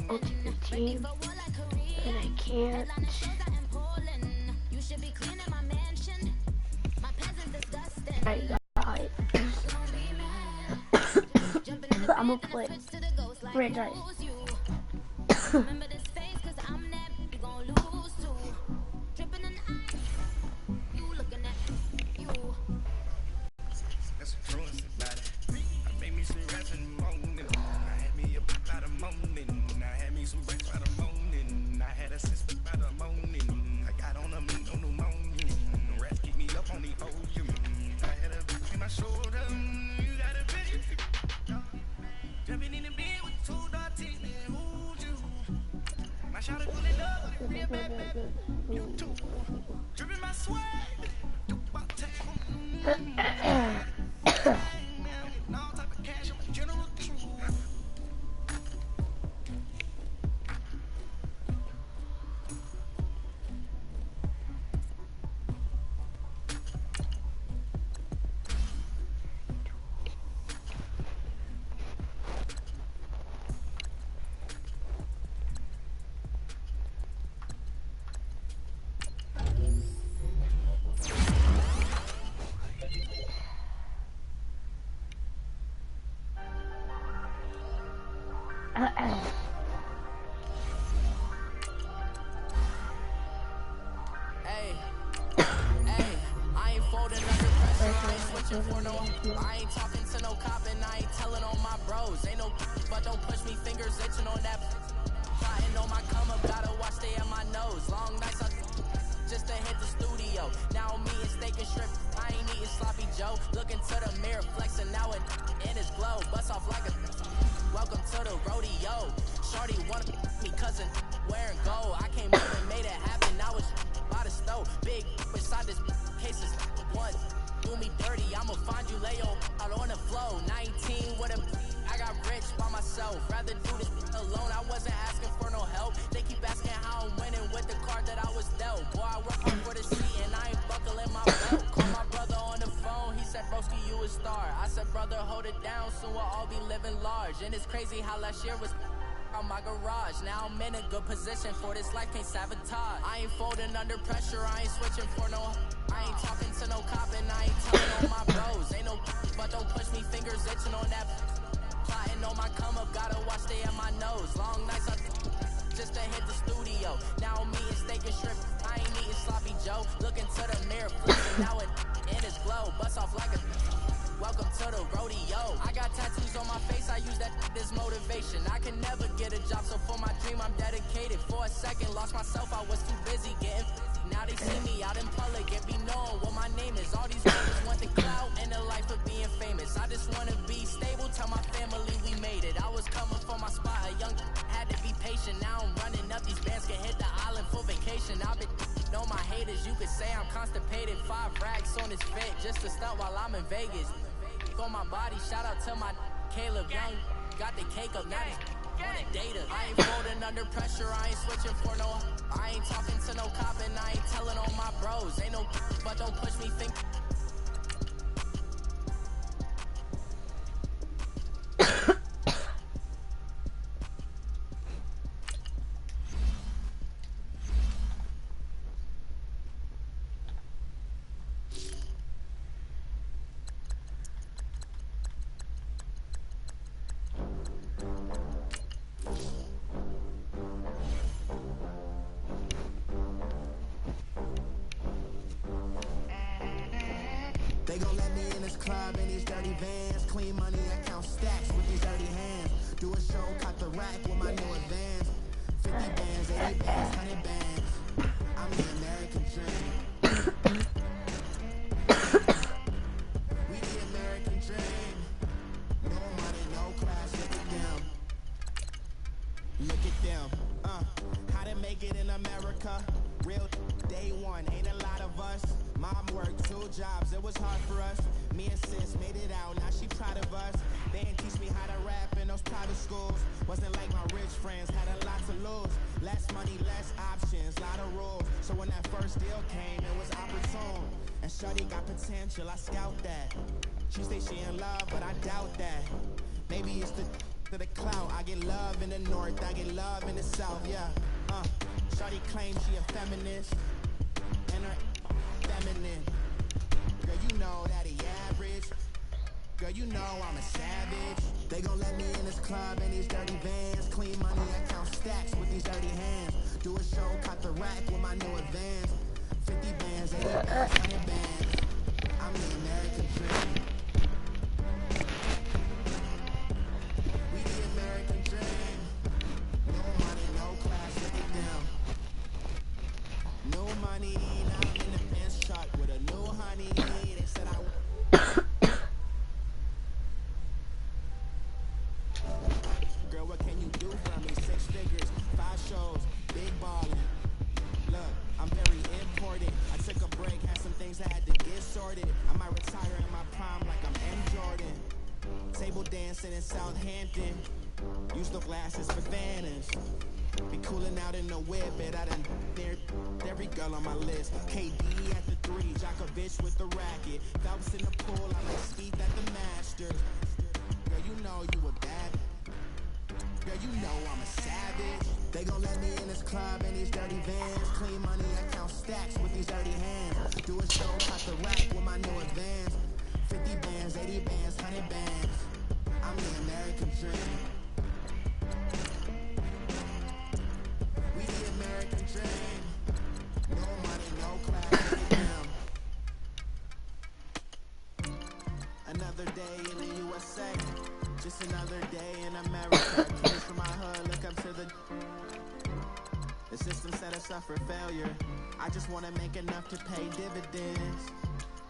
ultimate team, but I can't. I got it. I'm gonna play franchise. I ain't talking to no cop and I ain't telling on my bros. Ain't no but don't push me, fingers itching on that. Plotting on my come up, gotta watch stay at my nose. Long nights just to hit the studio. Now I'm eating steak and shrimp. I ain't eating sloppy Joe. Looking to the mirror, flexing now it in his glow. Bust off like a welcome to the rodeo. Shorty wanted me cousin wearing gold. I came up and made it happen. Now it's by the stove. Big beside this case is one. Do me dirty, I'ma find you, lay out on the floor. 19 with a I got rich by myself. Rather do this alone, I wasn't asking for no help. They keep asking how I'm winning with the card that I was dealt. Boy, I work hard for the seat and I ain't buckling my belt. Call my brother on the phone, he said, broski, you a star. I said, brother, hold it down, soon we'll all be living large. And it's crazy how last year was on my garage. Now I'm in a good position for this life, can't sabotage. I ain't folding under pressure, I ain't switching for no. I ain't talking to no cop and I ain't telling on my bros. Ain't no but don't push me, fingers itching on that. Plotting on my come up, gotta watch stay at my nose. Long nights just to hit the studio. Now I'm eating steak and shrimp, I ain't eating sloppy Joe. Looking to the mirror, flexing now it in his glow. Bust off like a welcome to the rodeo. I got tattoos on my face, I use that as motivation. I can never get a job, so for my dream I'm dedicated. For a second, lost myself, I was too busy getting. Now they see me out in public and be knowing what my name is. All these brothers want the clout and the life of being famous. I just wanna be stable, tell my family we made it. I was coming for my spot, a young had to be patient. Now I'm running up, these bands can hit the island for vacation. I've been know my haters, you could say I'm constipated. 5 racks on his fit just to stunt while I'm in Vegas. For my body, shout out to my Caleb Young. Got the cake up, now he's on the data. I ain't folding under pressure, I ain't switching for no. I ain't talking to no cop and I ain't telling on my bros. Ain't no but don't push me, think. They gon' let me in this club in these dirty vans. Clean money, I count stacks with these dirty hands. Do a show, cut the rack with my new advance. 50 bands, 80 bands, 100 bands. I'm the American dream. We the American dream. No money, no class, look at them. Look at them. How to make it in America? Real day one, ain't a lot of us. Mom worked 2 jobs, it was hard for us. Me and sis made it out, now she proud of us. They didn't teach me how to rap in those private schools. Wasn't like my rich friends, had a lot to lose. Less money, less options, lot of rules. So when that first deal came, it was opportune. And shorty got potential, I scout that. She say she in love, but I doubt that. Maybe it's the to the clout. I get love in the north, I get love in the south, yeah. Shawty claims she a feminist, and her feminine. Girl, you know that he average. Girl, you know I'm a savage. They gon' let me in this club in these dirty vans. Clean money, I count stacks with these dirty hands. Do a show, cut the rack with my new advance. 50 bands, 80 bands, 100 bands. I'm the American dream. We the American dream. No money, no class, look at them. No money, now I'm in the Benz truck with a new honey. They said I... Girl, what can you do for me? 6 figures, 5 shows, big ballin'. Look, I'm very important. I took a break, had some things I had to get sorted. I might retire in my prime like I'm M. Jordan. Table dancing in Southampton. Use the glasses for Vannas. Be cooling out in the whip, but I done there every girl on my list. KD at the 3, Djokovic with the racket. Phelps in the pool, I like Speed at the Masters. Girl, you know you a bad. Girl, you know I'm a savage. They gon' let me in this club in these dirty vans. Clean money, I count stacks with these dirty hands. Do a show, cut the rack with my new advance. 50 bands, 80 bands, 100 bands. I'm the American dream. We the American dream. No money, no class, look at them. Another day in the USA. Just another day in America. Kids from my hood look up to the system set us up for failure. I just want to make enough to pay dividends.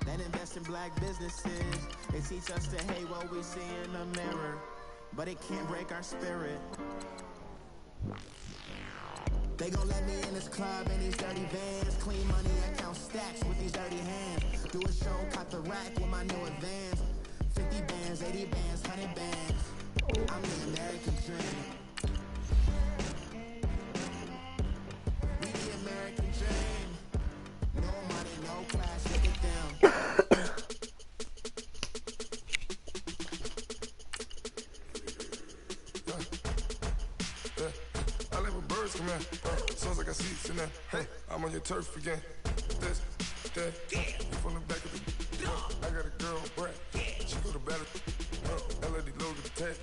Then invest in black businesses. They teach us to hate what we see in the mirror, but it can't break our spirit. They gon' let me in this club in these dirty vans. Clean money, I count stacks with these dirty hands. Do a show, cut the rack with my new advance. 50 bands, 80 bands, 100 bands. I'm the American dream. We the American dream. No money, no class, look at them. I live with birds come in. Sounds like I see it in there. Hey, I'm on your turf again. This, that, you from the back of the. I got a girl, Brett. She go to battle. LED low to the tag.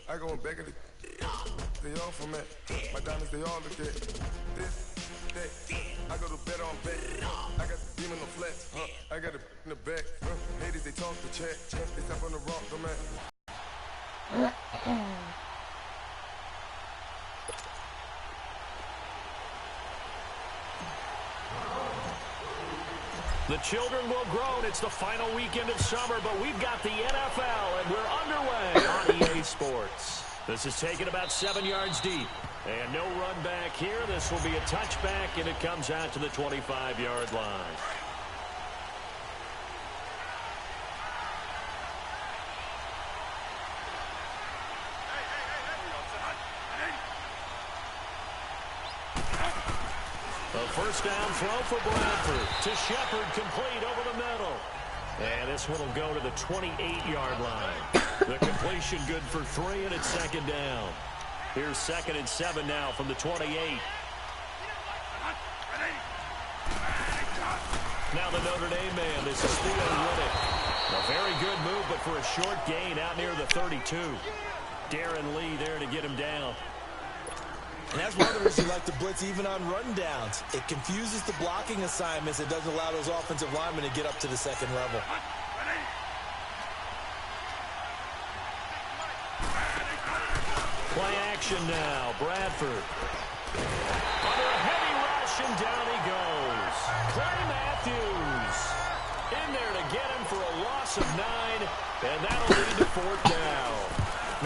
I go in back of the. They all from that. My diamonds, they all look at. This, that. I go to bed on bed. I got the beam in the flat. I got it in the back. Ladies, they talk to chat. They step on the rock, the man. The children will grow. It's the final weekend of summer, but we've got the NFL, and we're underway on EA Sports. This is taken about 7 yards deep. And no run back here. This will be a touchback, and it comes out to the 25-yard line. First down throw for Bradford to Shepard, complete over the middle. And this one will go to the 28-yard line. The completion good for 3, and it's second down. Here's 2nd and 7 now from the 28. Now the Notre Dame man, this is Theo Riddick. A very good move, but for a short gain out near the 32. Darren Lee there to get him down. And that's one of the reasons you like to blitz even on run downs. It confuses the blocking assignments. It doesn't allow those offensive linemen to get up to the second level. Play action now. Bradford. Under a heavy rush, and down he goes. Clay Matthews in there to get him for a loss of 9, and that'll lead to 4th down.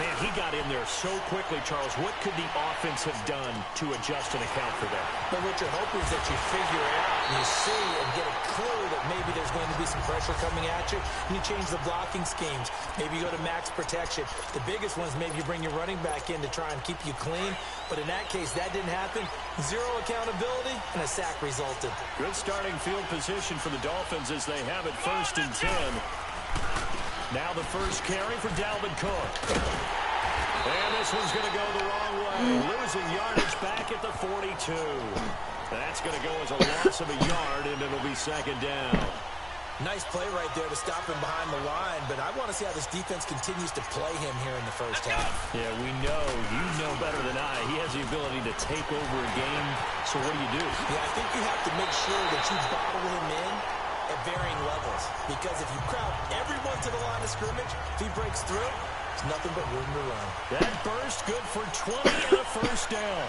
Man, he got in there so quickly, Charles. What could the offense have done to adjust and account for that? But what you're hoping is that you figure it out and you see and get a clue that maybe there's going to be some pressure coming at you, and you change the blocking schemes. Maybe you go to max protection. The biggest one is maybe you bring your running back in to try and keep you clean. But in that case, that didn't happen. 0 accountability, and a sack resulted. Good starting field position for the Dolphins as they have it 1st and 10. Now the first carry for Dalvin Cook. And this one's going to go the wrong way. Losing yardage back at the 42. That's going to go as a loss of a yard, and it'll be second down. Nice play right there to stop him behind the line, but I want to see how this defense continues to play him here in the first half. Yeah, we know. You know better than I. He has the ability to take over a game, so what do? Yeah, I think you have to make sure that you bottle him in at varying levels, because if you crowd everyone to the line of scrimmage, if he breaks through, there's nothing but room to run. That burst good for 20 and a first down.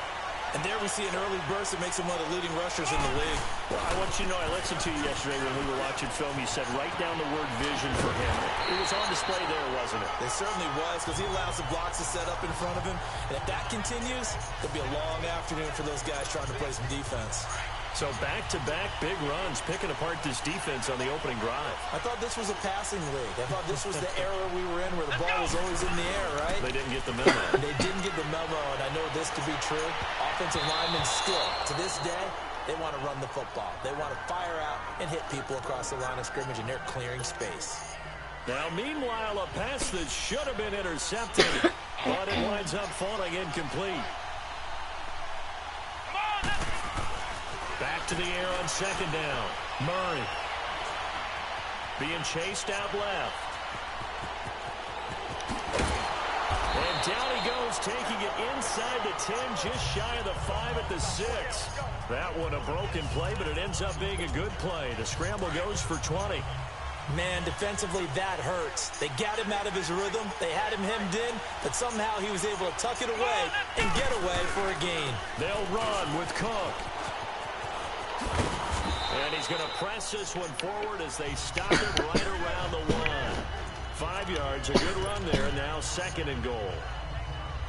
And there we see an early burst that makes him one of the leading rushers in the league. Well, I want you to know, I listened to you yesterday when we were watching film. You said write down the word vision for him. It was on display there, wasn't it? It certainly was, because he allows the blocks to set up in front of him. And if that continues, it'll be a long afternoon for those guys trying to play some defense. So back-to-back big runs, picking apart this defense on the opening drive. I thought this was a passing league. I thought this was the era we were in where the ball was always in the air, right? They didn't get the memo. They didn't get the memo, and I know this to be true. Offensive linemen still, to this day, they want to run the football. They want to fire out and hit people across the line of scrimmage, and they're clearing space. Now, meanwhile, a pass that should have been intercepted, but it winds up falling incomplete. Back to the air on second down. Murray being chased out left. And down he goes, taking it inside the 10, just shy of the 5 at the 6. That one a broken play, but it ends up being a good play. The scramble goes for 20. Man, defensively, that hurts. They got him out of his rhythm. They had him hemmed in, but somehow he was able to tuck it away and get away for a gain. They'll run with Cook. And he's going to press this one forward as they stop it right around the 1. 5 yards, a good run there, now second and goal.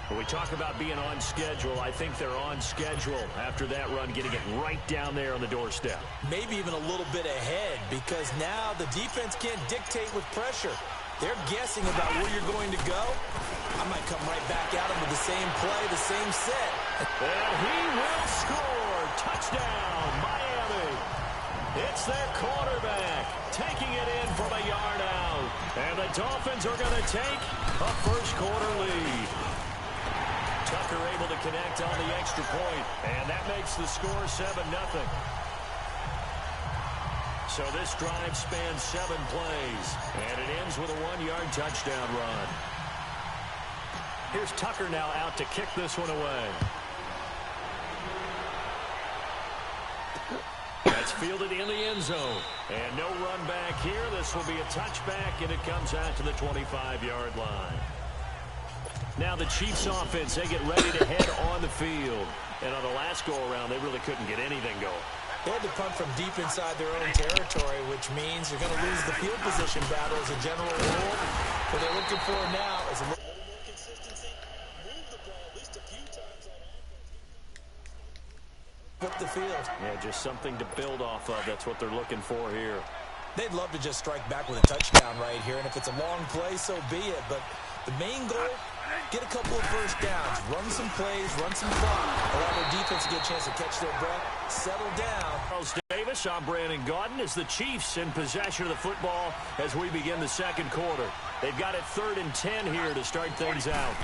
When we talk about being on schedule, I think they're on schedule after that run, getting it right down there on the doorstep. Maybe even a little bit ahead, because now the defense can't dictate with pressure. They're guessing about where you're going to go. I might come right back at him with the same play, the same set. And he will score. Touchdown, Miami. It's their quarterback taking it in from a yard out. And the Dolphins are going to take a first quarter lead. Tucker able to connect on the extra point, and that makes the score 7-0. So this drive spans 7 plays, and it ends with a 1-yard touchdown run. Here's Tucker now out to kick this one away. That's fielded in the end zone. And no run back here. This will be a touchback, and it comes out to the 25-yard line. Now the Chiefs offense, they get ready to head on the field. And on the last go-around, they really couldn't get anything going. They had to punt from deep inside their own territory, which means they're going to lose the field position battle as a general rule. What they're looking for now is a little more consistency. Move the ball at least a few times on offense. Up the field. Yeah, just something to build off of. That's what they're looking for here. They'd love to just strike back with a touchdown right here, and if it's a long play, so be it. But the main goal, get a couple of first downs, run some plays, run some clock, allow their defense to get a chance to catch their breath, settle down. Charles Davis, I'm Brandon Gaudin, as the Chiefs in possession of the football as we begin the second quarter. They've got it 3rd and 10 here to start things out.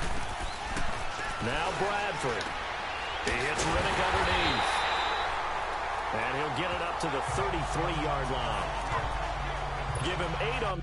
Now Bradford. He hits Riddick underneath. And he'll get it up to the 33-yard line. Give him 8 on...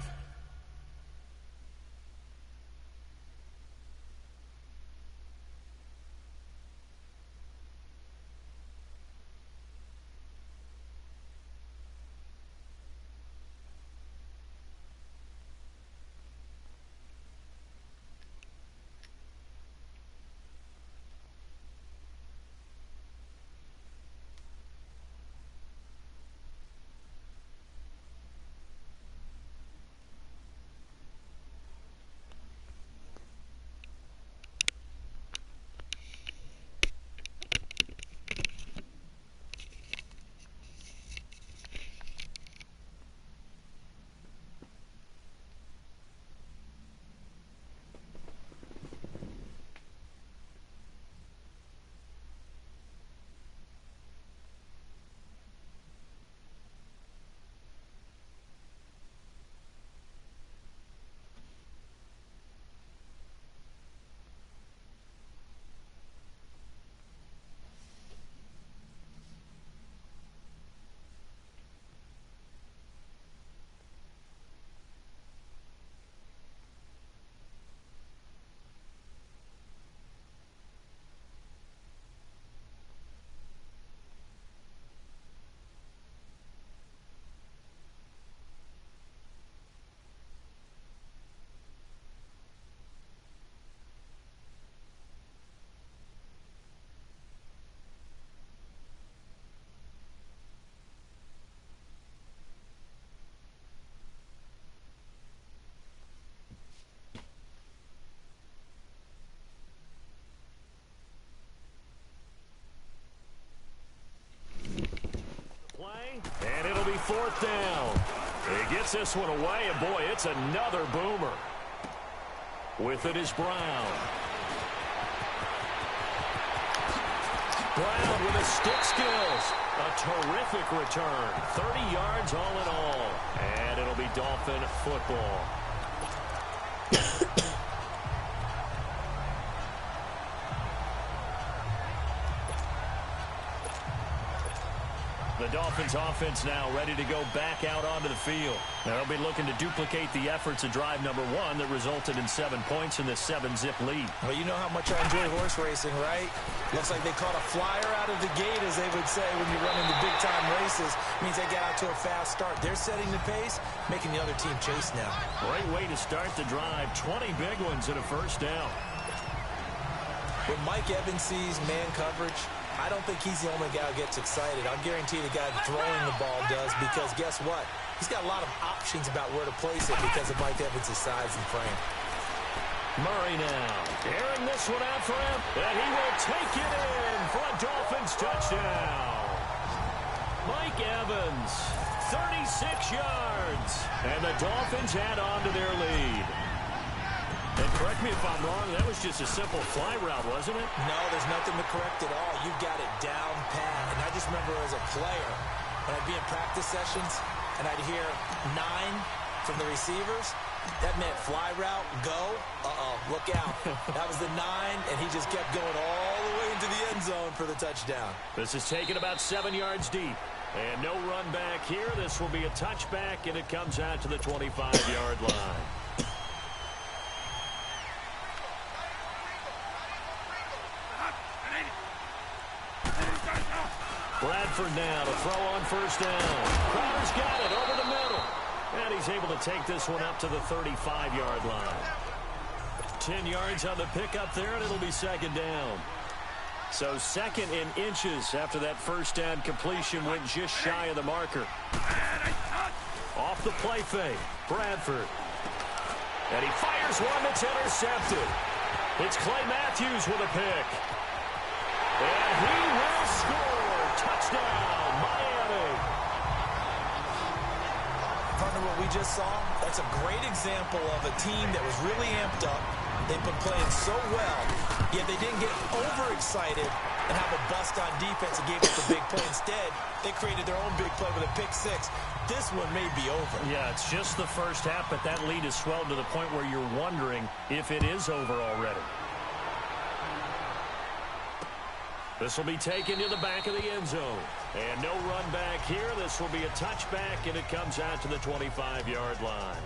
4th down. He gets this one away, and boy, it's another boomer. With it is Brown. Brown with his stick skills. A terrific return. 30 yards all in all. And it'll be Dolphin football. The Dolphins offense now ready to go back out onto the field. Now they'll be looking to duplicate the efforts of drive number 1 that resulted in 7 points in this 7-zip lead. Well, you know how much I enjoy horse racing, right? Looks like they caught a flyer out of the gate, as they would say when you're running the big-time races. Means they got out to a fast start. They're setting the pace, making the other team chase now. Great way to start the drive. 20 big ones and a first down. When Mike Evans sees man coverage, I don't think he's the only guy who gets excited. I'll guarantee the guy throwing the ball does, because guess what? He's got a lot of options about where to place it because of Mike Evans' size and frame. Murray now, airing this one out for him, and he will take it in for a Dolphins touchdown. Mike Evans, 36 yards, and the Dolphins add on to their lead. And correct me if I'm wrong, that was just a simple fly route, wasn't it? No, there's nothing to correct at all. You got it down pat. And I just remember as a player, when I'd be in practice sessions and I'd hear 9 from the receivers, that meant fly route, go, look out. That was the 9, and he just kept going all the way into the end zone for the touchdown. This is taken about 7 yards deep. And no run back here. This will be a touchback, and it comes out to the 25-yard line. Bradford now to throw on first down. Crowder's got it over the middle. And he's able to take this one up to the 35-yard line. 10 yards on the pickup there, and it'll be second down. So 2nd in inches after that first down completion, went just shy of the marker. Off the play fake, Bradford. And he fires one that's intercepted. It's Clay Matthews with a pick. And he will score. Touchdown, Miami. Partner, what we just saw, that's a great example of a team that was really amped up. They've been playing so well, yet they didn't get overexcited and have a bust on defense and gave up the big play. Instead, they created their own big play with a pick 6. This one may be over. Yeah, it's just the first half, but that lead has swelled to the point where you're wondering if it is over already. This will be taken to the back of the end zone. And no run back here. This will be a touchback, and it comes out to the 25-yard line.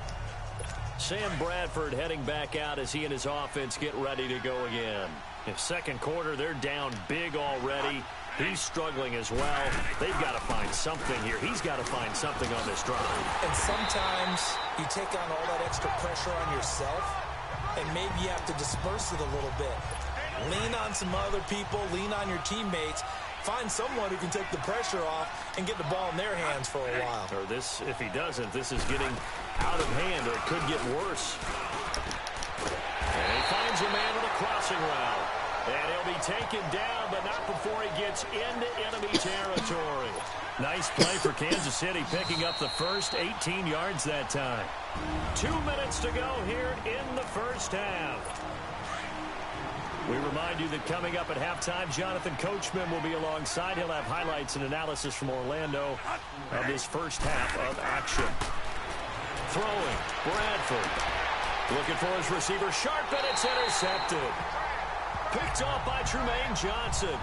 Sam Bradford heading back out as he and his offense get ready to go again. In second quarter, they're down big already. He's struggling as well. They've got to find something here. He's got to find something on this drive. And sometimes you take on all that extra pressure on yourself, and maybe you have to disperse it a little bit. Lean on some other people, lean on your teammates, find someone who can take the pressure off and get the ball in their hands for a while. Or this, if he doesn't, this is getting out of hand, or it could get worse. And he finds a man with a crossing route. And he'll be taken down, but not before he gets into enemy territory. Nice play for Kansas City, picking up the first 18 yards that time. 2 minutes to go here in the first half. We remind you that coming up at halftime, Jonathan Coachman will be alongside. He'll have highlights and analysis from Orlando of this first half of action. Throwing, Bradford. Looking for his receiver, Sharp, and it's intercepted. Picked off by Trumaine Johnson.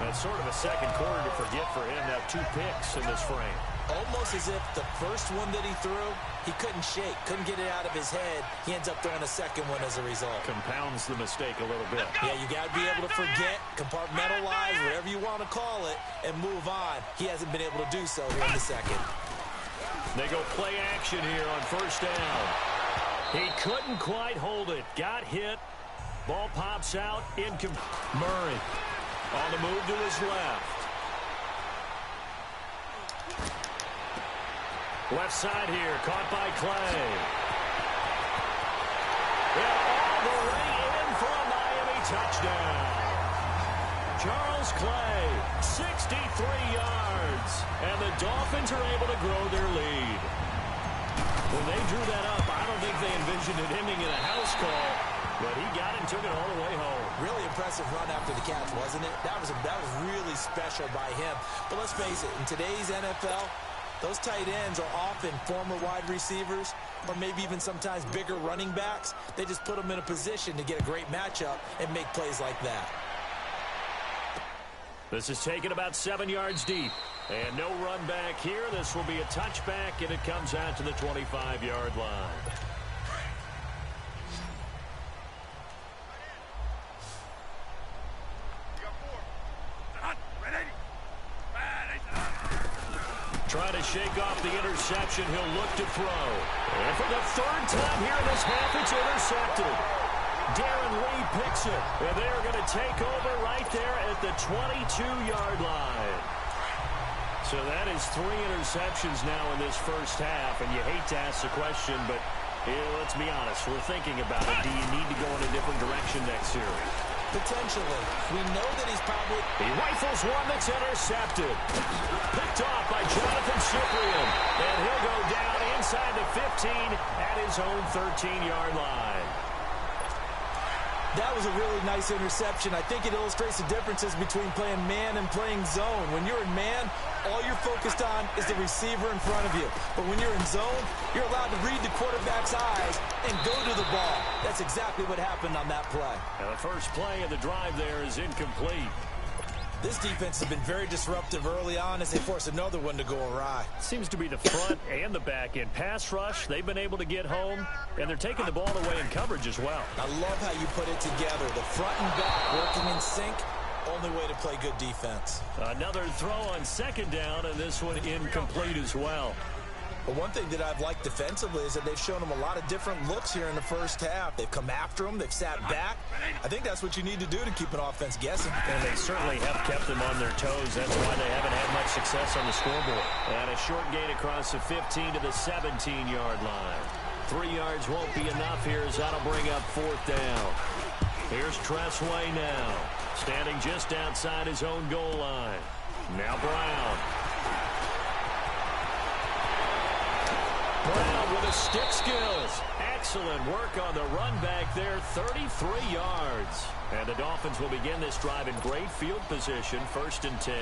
That's sort of a second quarter to forget for him. Now 2 picks in this frame. Almost as if the first one that he threw, he couldn't shake, couldn't get it out of his head. He ends up throwing a second one as a result. Compounds the mistake a little bit. Yeah, you got to be able to forget, compartmentalize, whatever you want to call it, and move on. He hasn't been able to do so here in the second. They go play action here on first down. He couldn't quite hold it. Got hit. Ball pops out. Murray on the move to his left. Left side here, caught by Clay. And all the way in for a Miami touchdown. Charles Clay, 63 yards. And the Dolphins are able to grow their lead. When they drew that up, I don't think they envisioned it ending in a house call, but he got it and took it all the way home. Really impressive run after the catch, wasn't it? That was really special by him. But let's face it, in today's NFL, those tight ends are often former wide receivers or maybe even sometimes bigger running backs. They just put them in a position to get a great matchup and make plays like that. This is taken about 7 yards deep. And no run back here. This will be a touchback, and it comes out to the 25-yard line. Trying to shake off the interception. He'll look to throw. And for the third time here in this half, it's intercepted. Darren Lee picks it. And they are going to take over right there at the 22-yard line. So that is 3 interceptions now in this first half. And you hate to ask the question, but let's be honest. We're thinking about it. Do you need to go in a different direction next year? Potentially. We know that he's probably... He rifles one that's intercepted. Picked off by Jonathan Cyprien. And he'll go down inside the 15 at his own 13-yard line. That was a really nice interception. I think it illustrates the differences between playing man and playing zone. When you're in man, all you're focused on is the receiver in front of you. But when you're in zone, you're allowed to read the quarterback's eyes and go to the ball. That's exactly what happened on that play. And the first play of the drive there is incomplete. This defense has been very disruptive early on as they force another one to go awry. Seems to be the front and the back end. Pass rush, they've been able to get home, and they're taking the ball away in coverage as well. I love how you put it together. The front and back working in sync. Only way to play good defense. Another throw on second down, and this one incomplete as well. But one thing that I've liked defensively is that they've shown them a lot of different looks here in the first half. They've come after them. They've sat back. I think that's what you need to do to keep an offense guessing. And they certainly have kept them on their toes. That's why they haven't had much success on the scoreboard. And a short gain across the 15 to the 17-yard line. 3 yards won't be enough here as that'll bring up fourth down. Here's Tressway now, standing just outside his own goal line. Now Brown. Brown with his stick skills. Excellent work on the run back there, 33 yards. And the Dolphins will begin this drive in great field position, 1st and 10.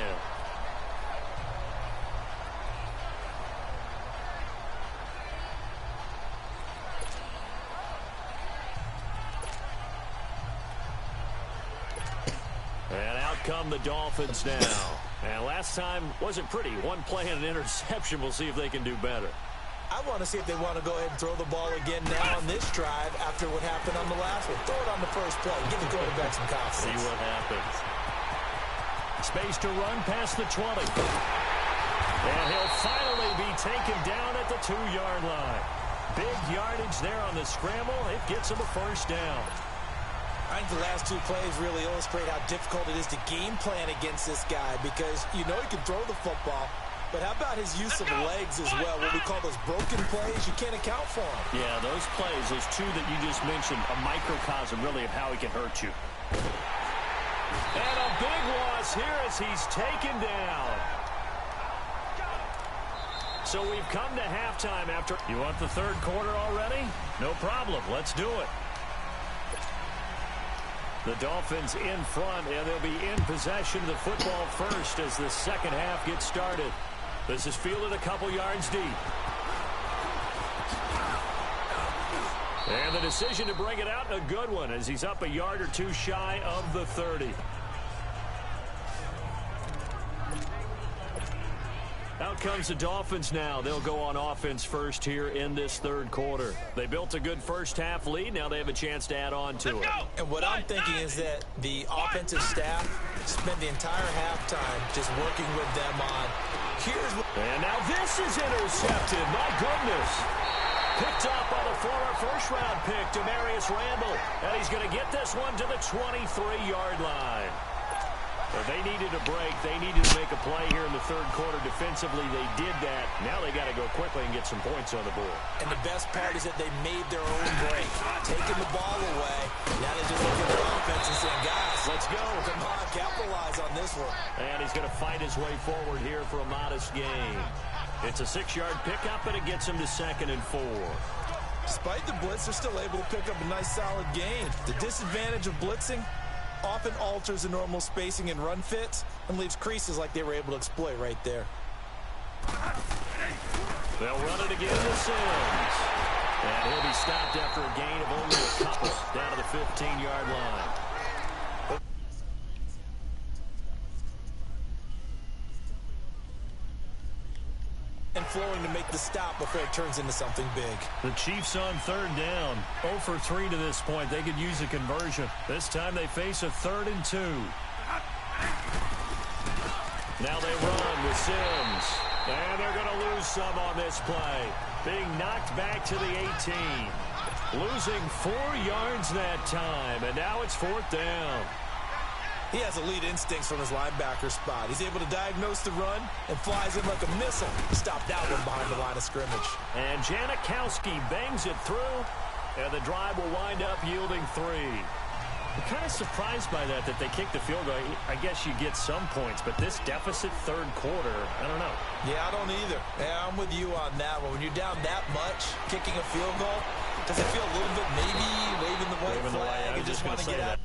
And out come the Dolphins now. And last time wasn't pretty. One play and an interception. We'll see if they can do better. I want to see if they want to go ahead and throw the ball again now on this drive after what happened on the last one. Throw it on the first play. Give the quarterback some confidence. See what happens. Space to run past the 20. And he'll finally be taken down at the 2-yard line. Big yardage there on the scramble. It gets him a first down. I think the last 2 plays really illustrate how difficult it is to game plan against this guy because you know he can throw the football. But how about his use of legs as well? What we call those broken plays, you can't account for them. Yeah, those plays, those 2 that you just mentioned, a microcosm really of how he can hurt you. And a big loss here as he's taken down. So we've come to halftime after... You want the third quarter already? No problem. Let's do it. The Dolphins in front, and they'll be in possession of the football first as the second half gets started. This is fielded a couple yards deep. And the decision to bring it out, a good one, as he's up a yard or 2 shy of the 30. Out comes the Dolphins now. They'll go on offense first here in this third quarter. They built a good first half lead. Now they have a chance to add on to it. And what I'm thinking is that the offensive staff spent the entire halftime just working with them on here's what... And now this is intercepted. My goodness. Picked up by the former first-round pick, Demarius Randall. And he's going to get this one to the 23-yard line. They needed a break. They needed to make a play here in the third quarter defensively. They did that. Now they got to go go quickly and get some points on the board. And the best part is that they made their own break, taking the ball away. Now they just look at their offense and saying, guys, let's go. Come on, capitalize on this one. And he's going to fight his way forward here for a modest gain. It's a 6-yard pickup, and it gets him to 2nd and 4. Despite the blitz, they're still able to pick up a nice, solid gain. The disadvantage of blitzing often alters the normal spacing and run fits and leaves creases like they were able to exploit right there. They'll run it again to Sims. And he'll be stopped after a gain of only a couple down to the 15-yard line. And flowing to make the stop before it turns into something big. The Chiefs on 3rd down. 0 for 3 to this point. They could use a conversion. This time they face a 3rd and 2. Now they run with Sims. And they're going to lose some on this play. Being knocked back to the 18. Losing 4 yards that time. And now it's 4th down. He has elite instincts from his linebacker spot. He's able to diagnose the run and flies in like a missile. Stop that one behind the line of scrimmage. And Janikowski bangs it through, and the drive will wind up yielding 3. I'm kind of surprised by that they kicked the field goal. I guess you get some points, but this deficit 3rd quarter, I don't know. Yeah, I don't either. Yeah, I'm with you on that one. When you're down that much, kicking a field goal, does it feel a little bit maybe waving the white flag and just want to get out?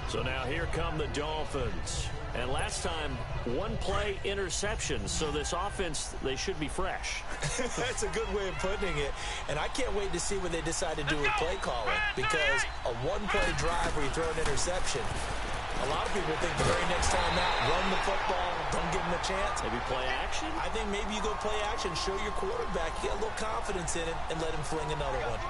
So now here come the Dolphins. And last time, 1-play interception. So this offense, they should be fresh. That's a good way of putting it. And I can't wait to see what they decide to do with play calling. Because a 1-play drive where you throw an interception, a lot of people think the very next time out, run the football, don't give them a chance. Maybe play action? I think maybe you go play action, show your quarterback, get a little confidence in it, and let him fling another one.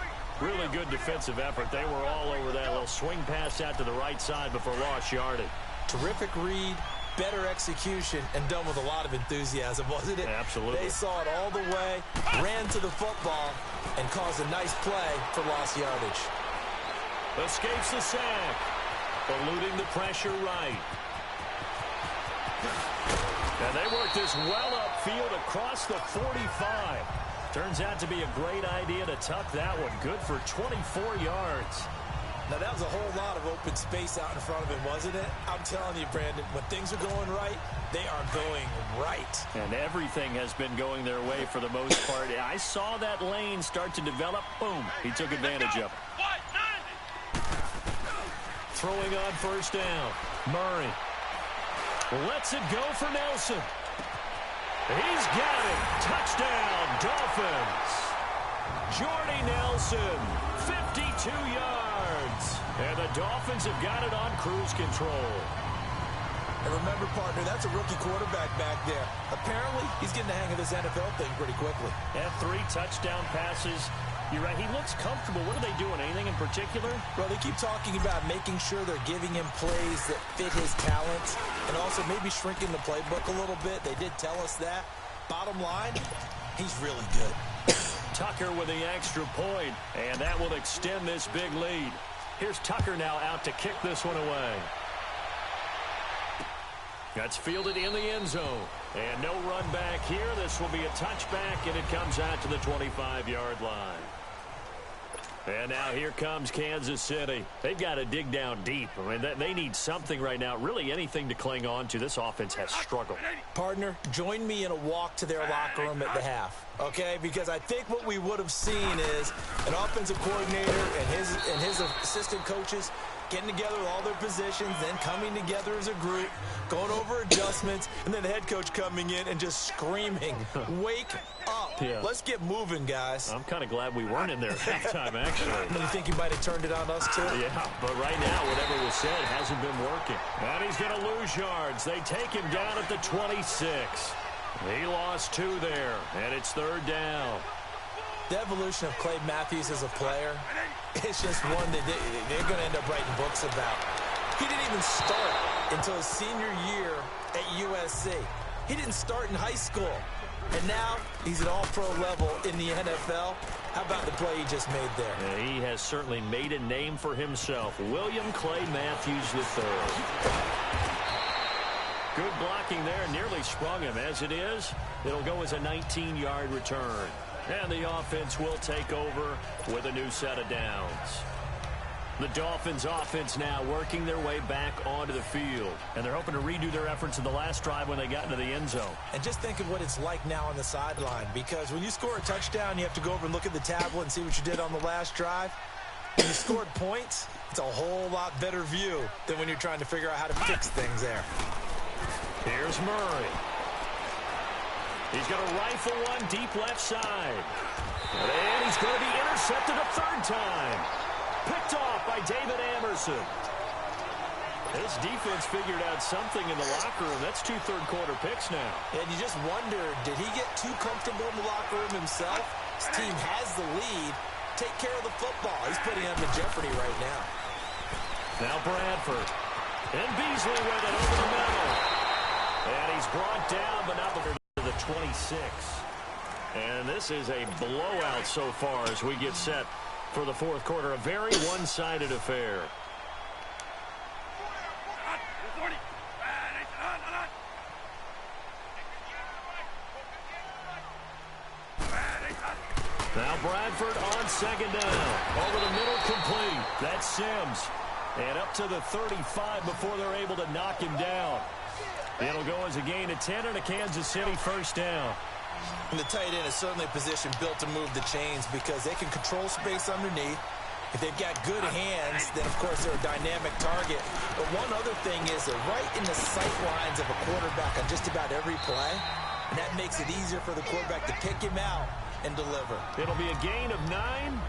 Really good defensive effort. They were all over that little swing pass out to the right side before lost yardage. Terrific read, better execution, and done with a lot of enthusiasm, wasn't it? Absolutely. They saw it all the way, ran to the football, and caused a nice play for lost yardage. Escapes the sack, eluding the pressure right. And they work this well upfield across the 45. Turns out to be a great idea to tuck that one. Good for 24 yards. Now, that was a whole lot of open space out in front of him, wasn't it? I'm telling you, Brandon, when things are going right, they are going right. And everything has been going their way for the most part. I saw that lane start to develop. Boom. He took advantage of it. Throwing on 1st down. Murray lets it go for Nelson. He's got it. Touchdown, Dolphins. Jordy Nelson, 52 yards. And the Dolphins have got it on cruise control. And remember, partner, that's a rookie quarterback back there. Apparently, he's getting the hang of this NFL thing pretty quickly. And 3 touchdown passes. You're right, he looks comfortable. What are they doing? Anything in particular? Well, they keep talking about making sure they're giving him plays that fit his talents and also maybe shrinking the playbook a little bit. They did tell us that. Bottom line, he's really good. Tucker with the extra point, and that will extend this big lead. Here's Tucker now out to kick this one away. That's fielded in the end zone. And no run back here. This will be a touchback, and it comes out to the 25-yard line. And now here comes Kansas City. They've got to dig down deep. I mean, they need something right now, really anything to cling on to. This offense has struggled. Partner, join me in a walk to their locker room at the half, okay? Because I think what we would have seen is an offensive coordinator and his assistant coaches getting together with all their positions, then coming together as a group, going over adjustments, and then the head coach coming in and just screaming, wake up. Yeah. Let's get moving, guys. I'm kind of glad we weren't in there at halftime, actually. You think he might have turned it on us, too? Yeah, but right now, whatever was said hasn't been working. And he's going to lose yards. They take him down at the 26. He lost 2 there, and it's 3rd down. The evolution of Clay Matthews as a player, it's just one that they're going to end up writing books about. He didn't even start until his senior year at USC. He didn't start in high school. And now he's at all-pro level in the NFL. How about the play he just made there? Yeah, he has certainly made a name for himself. William Clay Matthews III. Good blocking there, nearly sprung him. As it is, it'll go as a 19-yard return. And the offense will take over with a new set of downs. The Dolphins offense now working their way back onto the field. And they're hoping to redo their efforts in the last drive when they got into the end zone. And just think of what it's like now on the sideline, because when you score a touchdown, you have to go over and look at the tablet and see what you did on the last drive. When you scored points, it's a whole lot better view than when you're trying to figure out how to fix things there. Here's Murray. He's going to rifle one deep left side. And he's going to be intercepted a third time. Picked off by David Amerson. His defense figured out something in the locker room. That's 2 third-quarter picks now. And you just wonder, did he get too comfortable in the locker room himself? His team has the lead. Take care of the football. He's putting them in jeopardy right now. Now Bradford. And Beasley with it over the middle. And he's brought down, but not to the 26. And this is a blowout so far as we get set for the fourth quarter. A very one-sided affair. Now Bradford on second down. Over the middle, complete. That's Sims. And up to the 35 before they're able to knock him down. It'll go as a gain of 10 and a Kansas City first down. And the tight end is certainly a position built to move the chains because they can control space underneath. If they've got good hands, then, of course, they're a dynamic target. But one other thing is they're right in the sight lines of a quarterback on just about every play. And that makes it easier for the quarterback to pick him out and deliver. It'll be a gain of 9,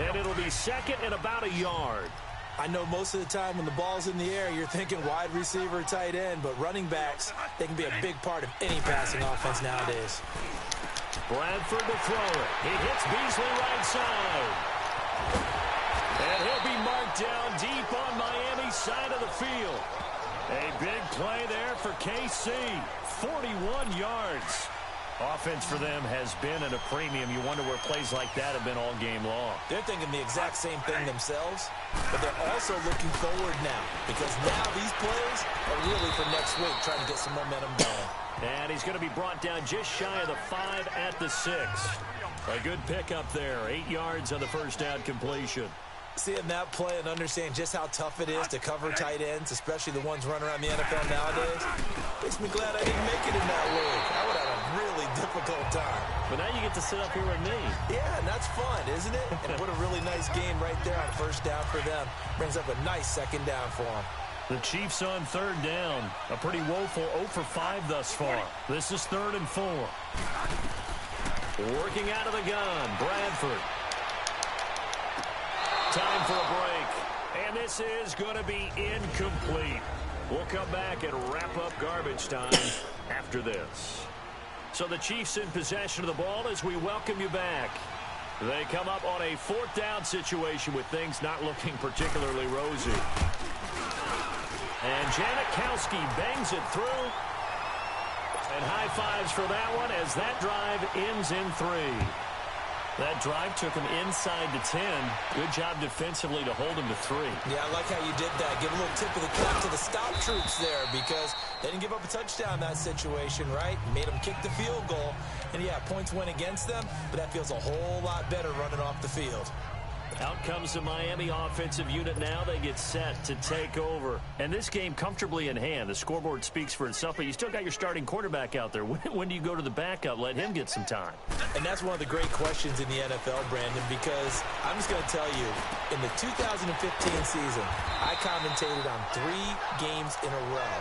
and it'll be second and about a yard. I know most of the time when the ball's in the air, you're thinking wide receiver, tight end, but running backs, they can be a big part of any passing offense nowadays. Bradford to throw it. He hits Beasley right side. And he'll be marked down deep on Miami's side of the field. A big play there for KC. 41 yards. Offense for them has been at a premium. You wonder where plays like that have been all game long. They're thinking the exact same thing themselves, but they're also looking forward now because now these plays are really for next week, trying to get some momentum going. And he's going to be brought down just shy of the 5 at the 6. A good pickup there. 8 yards on the first down completion. Seeing that play and understanding just how tough it is to cover tight ends, especially the ones running around the NFL nowadays, makes me glad I didn't make it in that league. I would have a really difficult time. But now you get to sit up here with me. Yeah, and that's fun, isn't it? And what a really nice game right there on first down for them. Brings up a nice second down for them. The Chiefs on third down. A pretty woeful 0 for 5 thus far. This is 3rd and 4. Working out of the gun, Bradford. Time for a break. And this is going to be incomplete. We'll come back and wrap up garbage time after this. So the Chiefs in possession of the ball as we welcome you back. They come up on a 4th down situation with things not looking particularly rosy. And Janikowski bangs it through. And high fives for that one as that drive ends in 3. That drive took him inside the 10. Good job defensively to hold him to 3. Yeah, I like how you did that. Give a little tip of the cap to the stop troops there because they didn't give up a touchdown in that situation, right? Made them kick the field goal. And, yeah, points went against them, but that feels a whole lot better running off the field. Out comes the Miami offensive unit now. They get set to take over. And this game comfortably in hand. The scoreboard speaks for itself, but you still got your starting quarterback out there. When do you go to the backup? Let him get some time. And that's one of the great questions in the NFL, Brandon, because I'm just going to tell you, in the 2015 season, I commentated on 3 games in a row.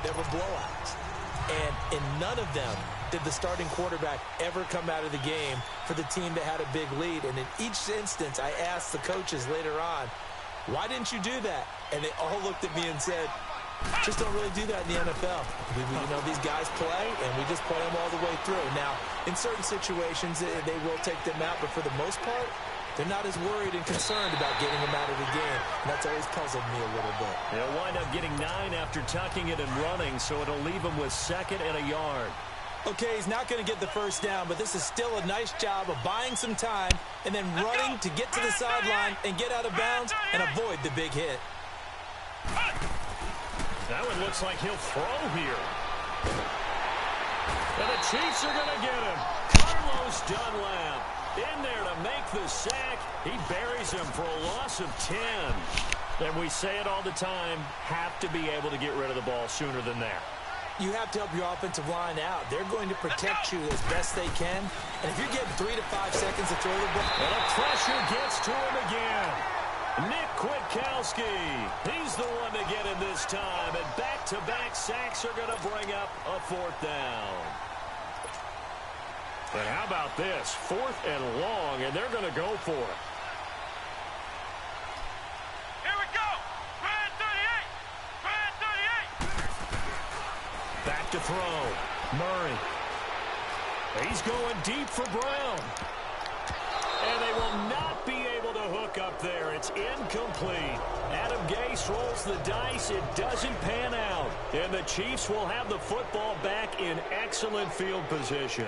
There were blowouts. And in none of them did the starting quarterback ever come out of the game for the team that had a big lead. And in each instance, I asked the coaches later on, why didn't you do that? And they all looked at me and said, just don't really do that in the NFL. These guys play, and we just play them all the way through. Now, in certain situations, they will take them out, but for the most part, they're not as worried and concerned about getting them out of the game. And that's always puzzled me a little bit. They'll wind up getting 9 after tucking it and running, so it'll leave them with 2nd and a yard. Okay, he's not going to get the first down, but this is still a nice job of buying some time and then running to get to the sideline and get out of bounds and avoid the big hit. Now Now it looks like he'll throw here. And the Chiefs are going to get him. Carlos Dunlap in there to make the sack. He buries him for a loss of 10. And we say it all the time, have to be able to get rid of the ball sooner than that. You have to help your offensive line out. They're going to protect you as best they can. And if you're getting 3 to 5 seconds to throw the ball. And the pressure gets to him again. Nick Kwiatkowski, he's the one to get him this time. And back-to-back sacks are going to bring up a 4th down. And how about this? 4th and long, and they're going to go for it. Here we go. Brad 38. Brad 38. Back to throw. Murray. He's going deep for Brown. And they will not be able to hook up there. It's incomplete. Adam Gase rolls the dice. It doesn't pan out. And the Chiefs will have the football back in excellent field position.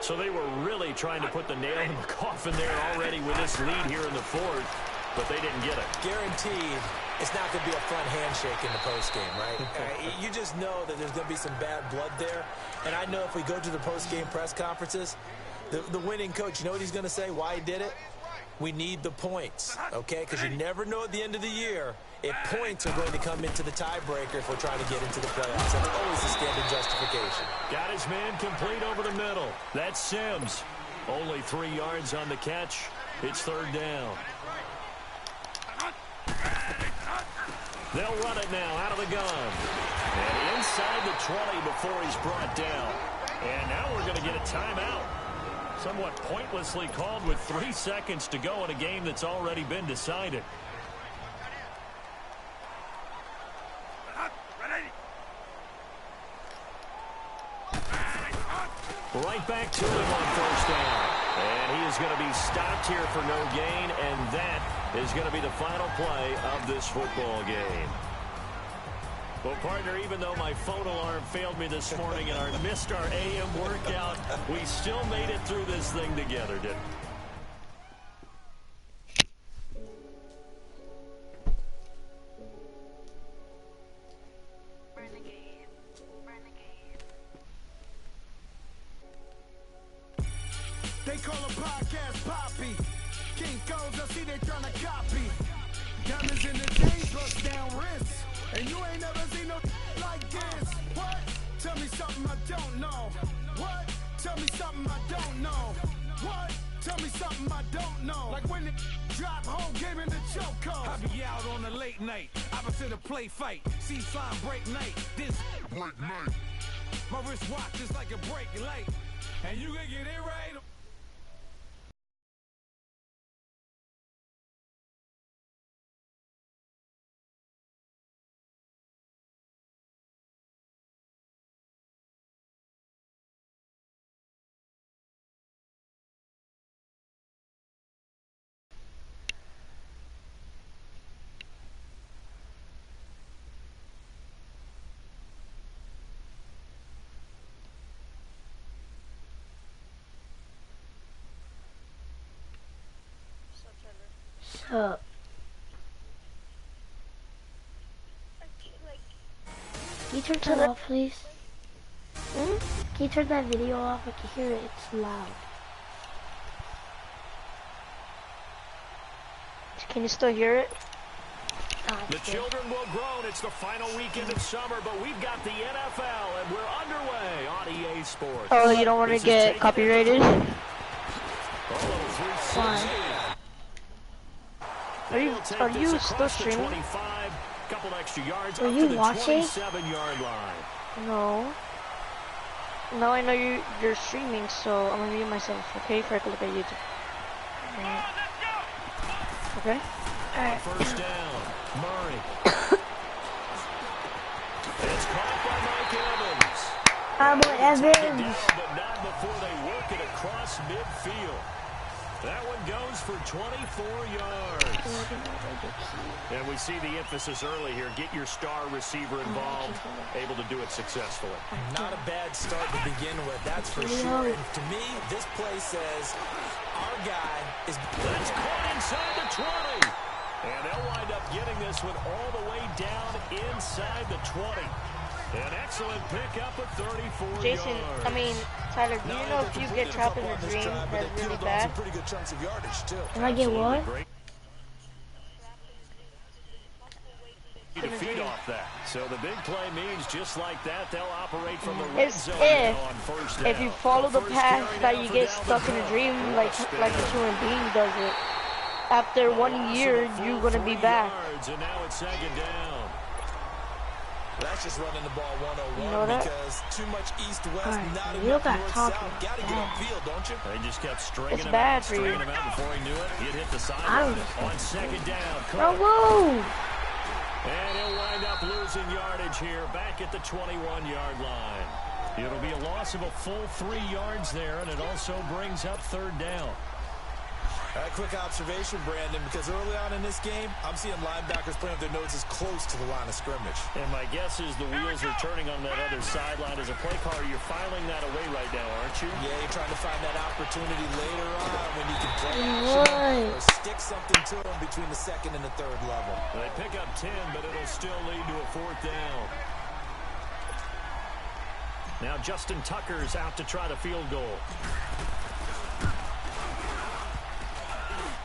So they were really trying to put the nail in the coffin there already with this lead here in the 4th, but they didn't get it. Guaranteed it's not going to be a fun handshake in the postgame, right? You just know that there's going to be some bad blood there. And I know if we go to the postgame press conferences, the winning coach, you know what he's going to say, why he did it? We need the points, okay? Because you never know at the end of the year if points are going to come into the tiebreaker if we're trying to get into the playoffs. That's always the standard justification. Got his man complete over the middle. That's Sims. Only 3 yards on the catch. It's 3rd down. They'll run it now out of the gun. And inside the 20 before he's brought down. And now we're going to get a timeout. Somewhat pointlessly called with 3 seconds to go in a game that's already been decided. Right back to him on 1st down. And he is going to be stopped here for no gain, and that is going to be the final play of this football game. Well, partner, even though my phone alarm failed me this morning and I missed our AM workout, we still made it through this thing together, didn't we? They call a podcast Poppy. King goes, I see they tryna copy. Diamonds in the chain, bust down wrists. And you ain't never seen no like this. What? Tell me something I don't know. What? Tell me something I don't know. What? Tell me something I don't know. Like when it drop whole game in the choke code. I be out on a late night, opposite a play fight. See sign break night, this break night. My wristwatch is like a break light. And you can get it right. Can you turn that off, please? Can you turn that video off? I can hear it. It's loud. Can you still hear it? The children will groan. It's the final weekend of summer, but we've got the NFL, and we're underway on EA Sports. Oh, you don't want to get copyrighted? Fine. Are you still streaming? Couple extra yards Are you up to the watching? 27-yard line. No. No, I know you're streaming, so I'm gonna mute myself, okay? For I can look at YouTube. Okay? Alright. 1st down, Murray. It's caught by Mike Evans. Evans. Down, but not before they work it across midfield. That one goes for 24 yards. And we see the emphasis early here. Get your star receiver involved, able to do it successfully. Not a bad start to begin with, that's for sure. And to me, this play says our guy is... That's caught inside the 20. And they'll wind up getting this one all the way down inside the 20. An excellent pickup of 34 Jason, yards. I mean, Tyler, do you know if you get trapped in a dream that's really bad? Pretty good chunks of yardage too. If I get what? To feed off that. So the big play means just like that, they'll operate from the red zone on first down. If you follow the path that you get stuck in a dream like a human being does it, after 1 year, you're going to be back. And now it's second down. That's just running the ball 101 you know that? Because too much east-west, right, not you enough got north-south. Got to get upfield, don't you? They just kept stringing it's him bad out, for you. stringing him out before he knew it. He'd hit the sideline on second down. Whoa! And he'll wind up losing yardage here back at the 21-yard line. It'll be a loss of a full 3 yards there, and it also brings up third down. A quick observation, Brandon, because early on in this game, I'm seeing linebackers playing with their noses close to the line of scrimmage. And my guess is the wheels are turning on that other sideline. As a play caller, you're filing that away right now, aren't you? Yeah, you're trying to find that opportunity later on when you can play action or stick something to them between the second and the third level. They pick up 10, but it'll still lead to a fourth down. Now Justin Tucker's out to try the field goal.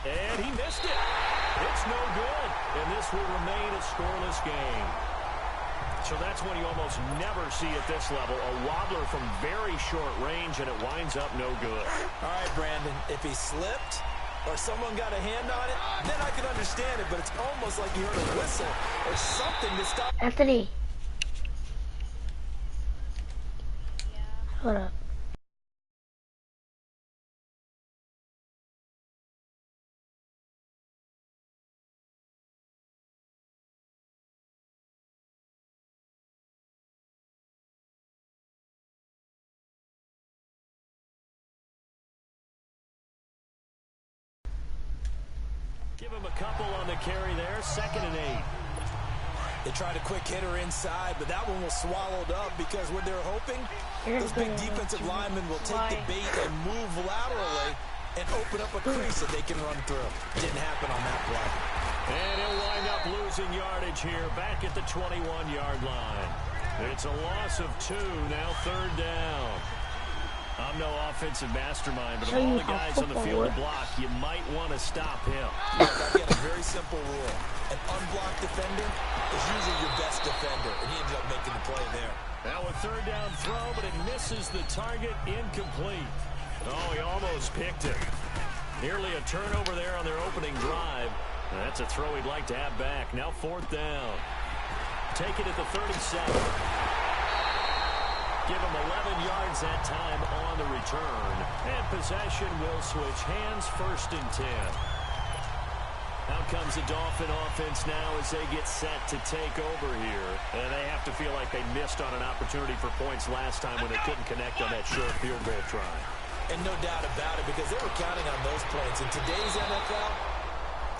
And he missed it. It's no good. And this will remain a scoreless game. So that's when you almost never see at this level a wobbler from very short range, and it winds up no good. All right, Brandon, if he slipped or someone got a hand on it, then I can understand it, but it's almost like you heard a whistle or something to stop. Anthony. Hold up. Give him a couple on the carry there, 2nd and 8. They tried a quick hitter inside, but that one was swallowed up because what they're hoping, those big defensive linemen will take the bait and move laterally and open up a crease that they can run through. Didn't happen on that play. And he'll wind up losing yardage here back at the 21-yard line. It's a loss of 2, now third down. I'm no offensive mastermind, but of all the guys on the field to block, you might want to stop him. Look, I get a very simple rule. An unblocked defender is usually your best defender, and he ended up making the play there. Now a third down throw, but it misses the target, incomplete. Oh, he almost picked it. Nearly a turnover there on their opening drive. That's a throw he'd like to have back. Now fourth down. Take it at the 37. Give him 11 yards that time on the return. And possession will switch hands, 1st and 10. Out comes the Dolphin offense now as they get set to take over here. And they have to feel like they missed on an opportunity for points last time when they couldn't connect on that short field goal try. And no doubt about it, because they were counting on those points. In today's NFL,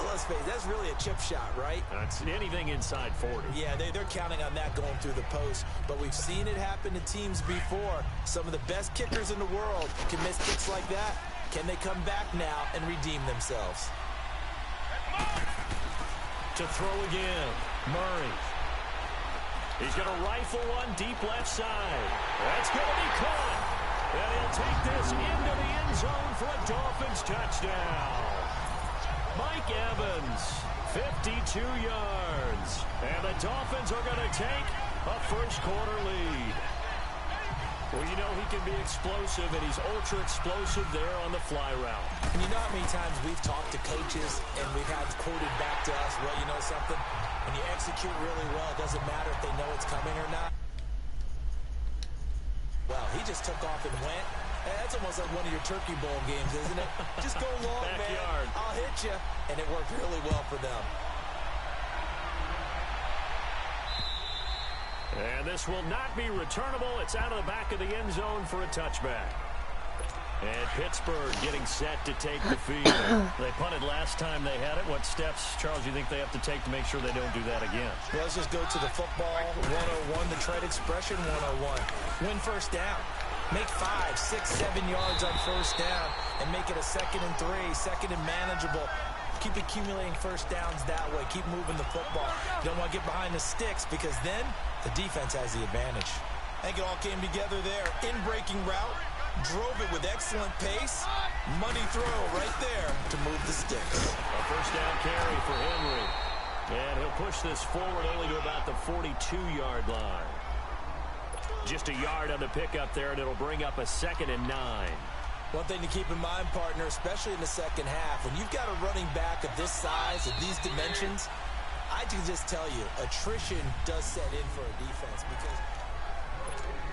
let's face it, that's really a chip shot, right? That's anything inside 40. Yeah, they're counting on that going through the post. But we've seen it happen to teams before. Some of the best kickers in the world can miss kicks like that. Can they come back now and redeem themselves? To throw again, Murray. He's going to rifle one deep left side. That's going to be caught. And he'll take this into the end zone for a Dolphins touchdown. Mike Evans, 52 yards. And the Dolphins are going to take a first-quarter lead. Well, you know he can be explosive, and he's ultra-explosive there on the fly route. And you know how many times we've talked to coaches, and we've had quoted back to us, well, you know something? When you execute really well, it doesn't matter if they know it's coming or not. Well, he just took off and went. That's almost like one of your Turkey Bowl games, isn't it? Just go long, man. I'll hit you. And it worked really well for them. And this will not be returnable. It's out of the back of the end zone for a touchback. And Pittsburgh getting set to take the field. They punted last time they had it. What steps, Charles, do you think they have to take to make sure they don't do that again? Well, let's just go to the football 101, the trade expression 101. Win first down. Make 5, 6, 7 yards on first down and make it a 2nd and 3, 2nd and manageable. Keep accumulating first downs that way. Keep moving the football. You don't want to get behind the sticks because then the defense has the advantage. I think it all came together there. In-breaking route. Drove it with excellent pace. Money throw right there to move the sticks. A first down carry for Henry. And he'll push this forward only to about the 42-yard line. Just a yard on the pickup there, and it'll bring up a 2nd and 9. One thing to keep in mind, partner, especially in the second half, when you've got a running back of this size, of these dimensions, I can just tell you, attrition does set in for a defense because...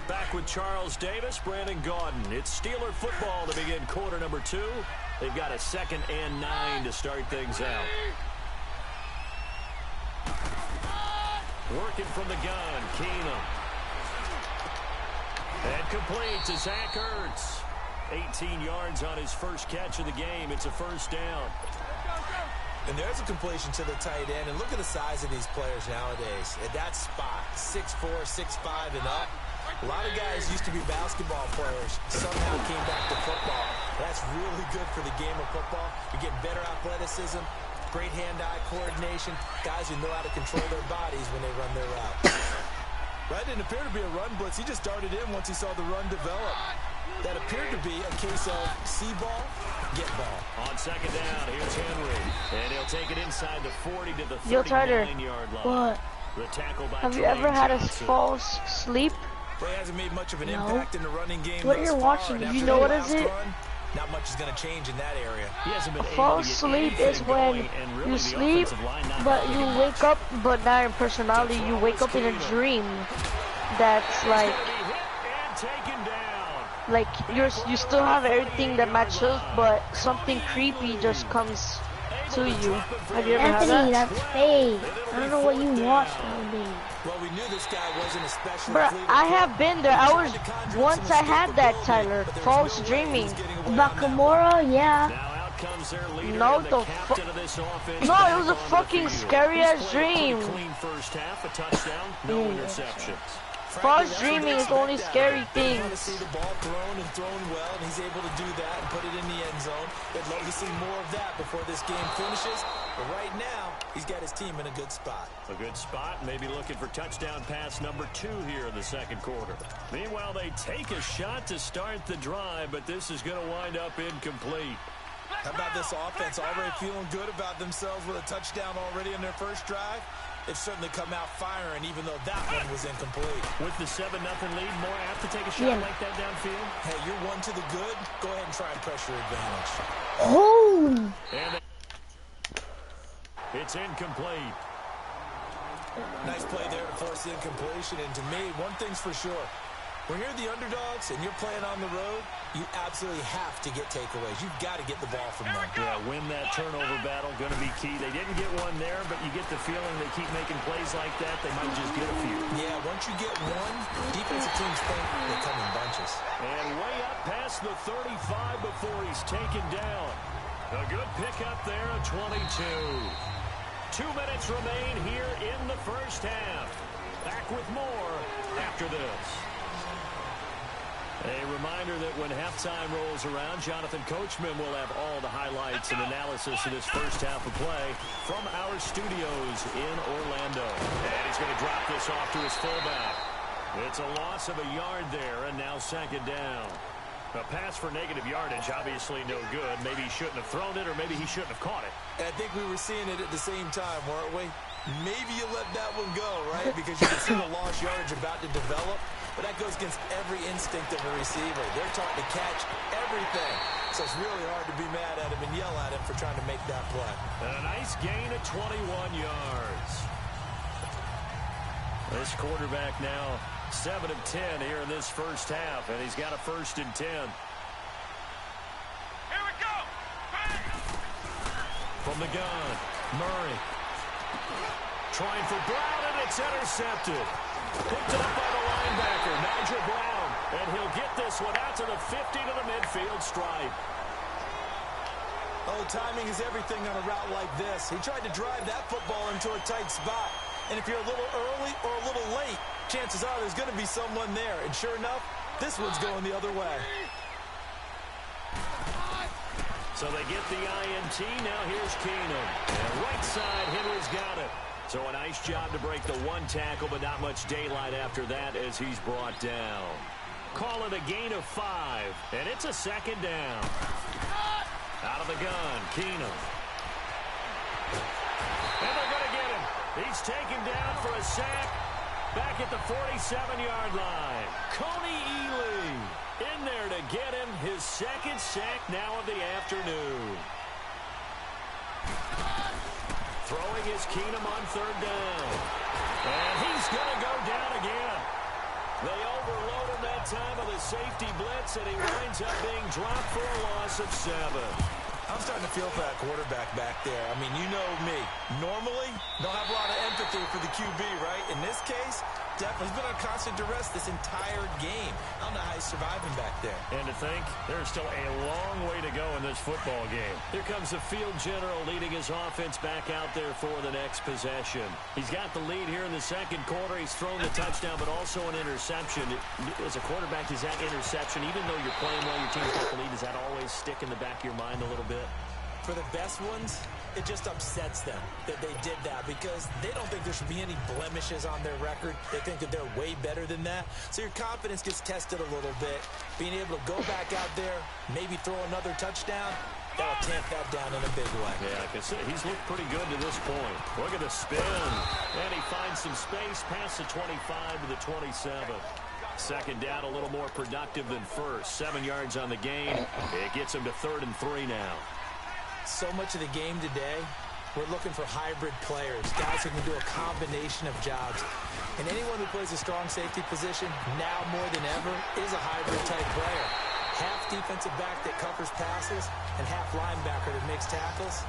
Back with Charles Davis, Brandon Gaudin. It's Steeler football to begin quarter number 2. They've got a 2nd and 9 to start things out. Working from the gun, Keenum. And complete to Zach Ertz. 18 yards on his first catch of the game. It's a first down. And there's a completion to the tight end. And look at the size of these players nowadays. At that spot, 6'4", 6'5", and up. A lot of guys used to be basketball players. Somehow came back to football. That's really good for the game of football. You're getting better athleticism, great hand-eye coordination. Guys who know how to control their bodies when they run their route. That didn't appear to be a run blitz. He just darted in once he saw the run develop. That appeared to be a case of see ball, get ball. On 2nd down, here's Henry. And he'll take it inside the 40 to the 39-yard line. What? The tackle by Have you ever had a false sleep? Well, he hasn't made much of an impact in the running game. What you're watching, you know what is it? Not much is going to change in that area. He hasn't been false sleep is when you sleep, but you wake up, but not in personality. You wake up in a dream that's like you still have everything that matches, but something creepy just comes to you. Have you ever had that? That's fake. I don't know what you watch nowadays. Well, we knew this guy wasn't especially. Bruh, I have been there. Once I had that, Tyler. False dreaming. About Kimura, yeah. No, no, it was a fucking scary ass dream. Clean first half, a touchdown, no interceptions. False dreaming is the only scary thing. I want to see the ball thrown and thrown well, and he's able to do that and put it in the end zone. I'd love to see more of that before this game finishes. But right now, he's got his team in a good spot. A good spot, maybe looking for touchdown pass number 2 here in the second quarter. Meanwhile, they take a shot to start the drive, but this is going to wind up incomplete. How about this offense already feeling good about themselves with a touchdown already in their first drive? They've certainly come out firing, even though that one was incomplete. With the 7-0 lead, more apt to take a shot like that downfield? Hey, you're one to the good. Go ahead and try and pressure advantage. Oh! And it's incomplete. Nice play there to force the incompletion. And to me, one thing's for sure. When you're the underdogs and you're playing on the road, you absolutely have to get takeaways. You've got to get the ball from them. Yeah, win that turnover battle, going to be key. They didn't get one there, but you get the feeling they keep making plays like that, they might just get a few. Yeah, once you get one, defensive teams think they come in bunches. And way up past the 35 before he's taken down. A good pickup there at 22. 2 minutes remain here in the first half. Back with more after this. A reminder that when halftime rolls around, Jonathan Coachman will have all the highlights and analysis of this first half of play from our studios in Orlando. And he's going to drop this off to his fullback. It's a loss of a yard there, and now 2nd down. A pass for negative yardage, obviously no good. Maybe he shouldn't have thrown it, or maybe he shouldn't have caught it. I think we were seeing it at the same time, weren't we? Maybe you let that one go, right? Because you can see the lost yardage about to develop. But that goes against every instinct of a receiver. They're taught to catch everything. So it's really hard to be mad at him and yell at him for trying to make that play. And a nice gain of 21 yards. This quarterback now 7 of 10 here in this first half, and he's got a 1st and 10. Here we go. From the gun, Murray. Trying for Brown, and it's intercepted. Picked up by the linebacker, Nigel Brown. And he'll get this one out to the 50 to the midfield stripe. Oh, timing is everything on a route like this. He tried to drive that football into a tight spot. And if you're a little early or a little late, chances are there's going to be someone there. And sure enough, this one's going the other way. So they get the INT. Now here's Keenum. And right side, Henry's got it. So a nice job to break the one tackle, but not much daylight after that as he's brought down. Call it a gain of 5, and it's a second down. Out of the gun, Keenum. And they're going to get him. He's taken down for a sack back at the 47-yard line. Coney Ely in there to get him his second sack now of the afternoon. Throwing is Keenum on third down. And he's going to go down again. They overload him that time of the safety blitz, and he winds up being dropped for a loss of 7. I'm starting to feel for that quarterback back there. I mean, you know me. Normally, don't have a lot of empathy for the QB, right? In this case, definitely he's been on constant duress this entire game. I don't know how he's surviving back there. And to think, there's still a long way to go in this football game. Here comes the field general leading his offense back out there for the next possession. He's got the lead here in the second quarter. He's thrown the touchdown, but also an interception. As a quarterback, is that interception, even though you're playing well, your team's got the lead, does that always stick in the back of your mind a little bit? For the best ones, it just upsets them that they did that because they don't think there should be any blemishes on their record. They think that they're way better than that. So your confidence gets tested a little bit. Being able to go back out there, maybe throw another touchdown, that'll tamp that down in a big way. Yeah, like I said, he's looked pretty good to this point. Look at the spin. And he finds some space past the 25 to the 27. Second down, a little more productive than first. 7 yards on the gain. It gets him to 3rd and 3 now. So much of the game today, we're looking for hybrid players, guys who can do a combination of jobs. And anyone who plays a strong safety position, now more than ever, is a hybrid-type player. Half defensive back that covers passes and half linebacker that makes tackles.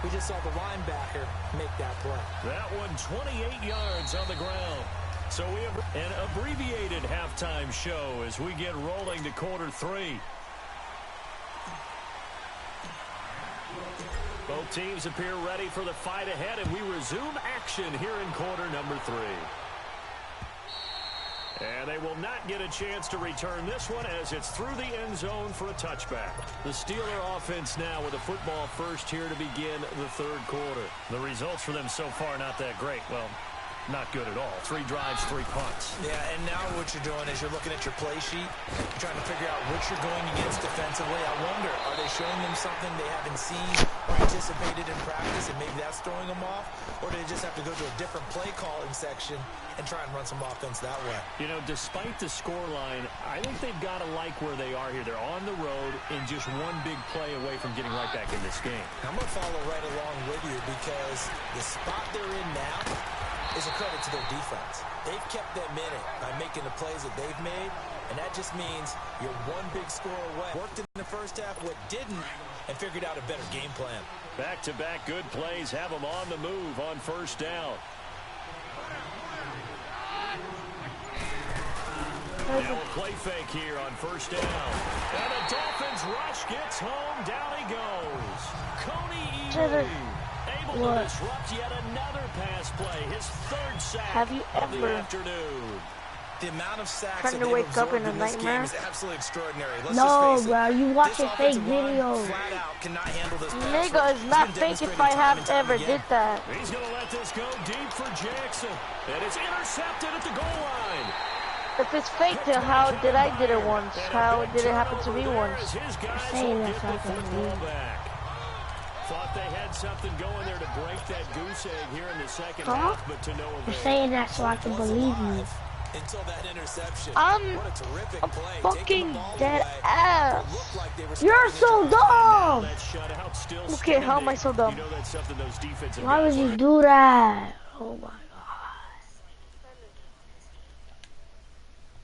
We just saw the linebacker make that play. That one, 28 yards on the ground. So we have an abbreviated halftime show as we get rolling to quarter 3. Both teams appear ready for the fight ahead, and we resume action here in quarter number 3. And they will not get a chance to return this one as it's through the end zone for a touchback. The Steeler offense now with a football first here to begin the third quarter. The results for them so far not that great. Well, not good at all. 3 drives, 3 punts. Yeah, and now what you're doing is you're looking at your play sheet, you're trying to figure out what you're going against defensively. I wonder, are they showing them something they haven't seen or anticipated in practice, and maybe that's throwing them off? Or do they just have to go to a different play calling section and try and run some offense that way? You know, despite the scoreline, I think they've got to like where they are here. They're on the road and just one big play away from getting right back in this game. I'm going to follow right along with you because the spot they're in now is a credit to their defense. They've kept them in it by making the plays that they've made, and that just means you're one big score away. Worked in the first half what didn't, and figured out a better game plan. Back-to-back good plays have them on the move on first down. Now a play fake here on first down. And the Dolphins rush gets home. Down he goes. Coney Ely able to disrupt yet another pass play. His 3rd sack of the afternoon. The amount of sacks Trying that to they've wake up in absorbed a in this nightmare? game is absolutely extraordinary. Let's No, just face it. bro, you watching This fake offensive line videos. flat out cannot handle this pass Nigga, rush. it's not It's been fake if demonstrated I time have and time ever again. did that. He's going to let this go deep for Jackson. And it's intercepted at the goal line. If it's fake, then how did I did it once? How did it happen to me once? His guys Saying will that's get the not gonna football be. back. Thought they had something going there to break that goose egg here in the second Huh? half, but to no avail. You're saying that so I can believe you. Until that interception. I'm What a terrific a play. fucking Taking the ball dead away. ass. It looked like they were You're starting so to dumb! That shutout still Okay, how am I standing. so dumb? You know that's something those defensive Why guys would you learn. do that? Oh my